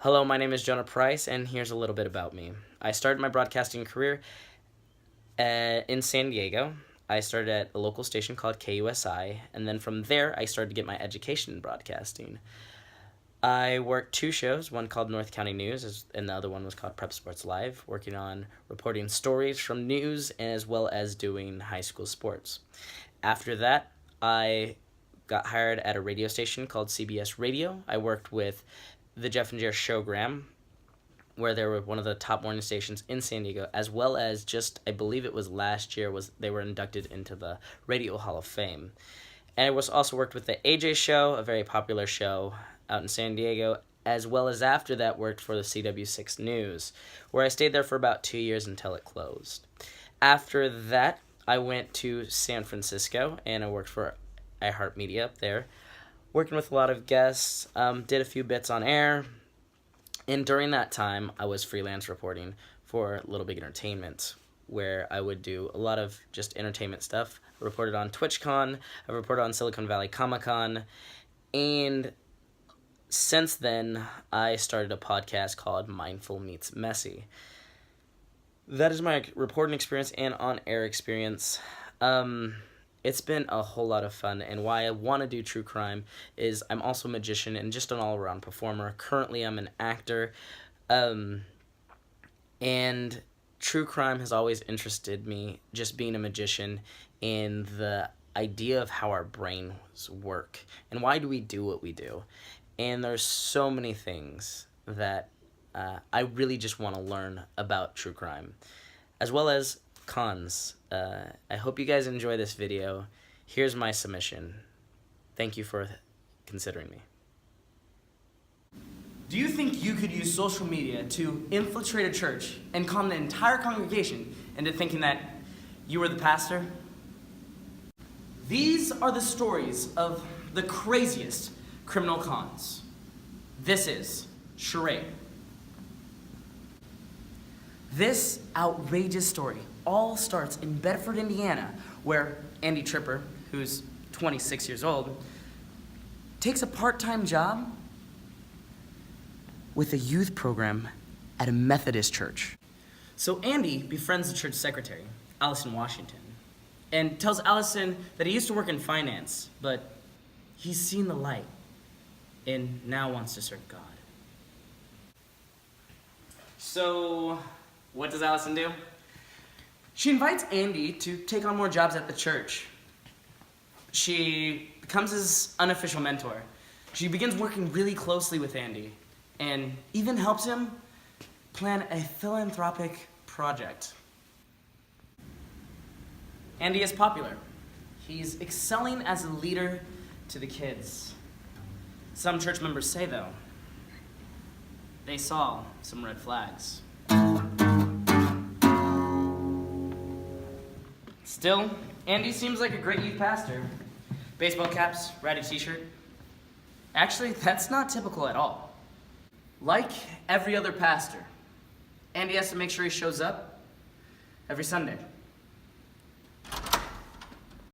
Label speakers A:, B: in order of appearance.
A: Hello, my name is Jonah Price, and here's a little bit about me. I started my broadcasting career in San Diego. I started at a local station called KUSI, and then from there, I started to get my education in broadcasting. I worked 2 shows, one called North County News, and the other one was called Prep Sports Live, working on reporting stories from news as well as doing high school sports. After that, I got hired at a radio station called CBS Radio. I worked with the Jeff and Jer Showgram, where they were one of the top morning stations in San Diego, as well as just, I believe it was last year, they were inducted into the Radio Hall of Fame. And I was also worked with the AJ Show, a very popular show out in San Diego, as well as after that worked for the CW6 News, where I stayed there for about 2 years until it closed. After that, I went to San Francisco, and I worked for iHeartMedia up there, working with a lot of guests, did a few bits on air, and during that time, I was freelance reporting for Little Big Entertainment, where I would do a lot of just entertainment stuff. I reported on TwitchCon, I reported on Silicon Valley Comic-Con, and since then, I started a podcast called Mindful Meets Messy. That is my reporting experience and on-air experience. It's been a whole lot of fun, and why I want to do true crime is I'm also a magician and just an all-around performer. Currently, I'm an actor, and true crime has always interested me, just being a magician, and the idea of how our brains work, and why do we do what we do. And there's so many things that I really just want to learn about true crime, as well as cons. I hope you guys enjoy this video. Here's my submission. Thank you for considering me.
B: Do you think you could use social media to infiltrate a church and con the entire congregation into thinking that you were the pastor? These are the stories of the craziest criminal cons. This is Charade. This outrageous story all starts in Bedford, Indiana, where Andy Tripper, who's 26 years old, takes a part-time job with a youth program at a Methodist church. So Andy befriends the church secretary, Allison Washington, and tells Allison that he used to work in finance, but he's seen the light and now wants to serve God. So what does Allison do? She invites Andy to take on more jobs at the church. She becomes his unofficial mentor. She begins working really closely with Andy and even helps him plan a philanthropic project. Andy is popular. He's excelling as a leader to the kids. Some church members say, though, they saw some red flags. Still, Andy seems like a great youth pastor. Baseball caps, ratty t-shirt. Actually, that's not typical at all. Like every other pastor, Andy has to make sure he shows up every Sunday.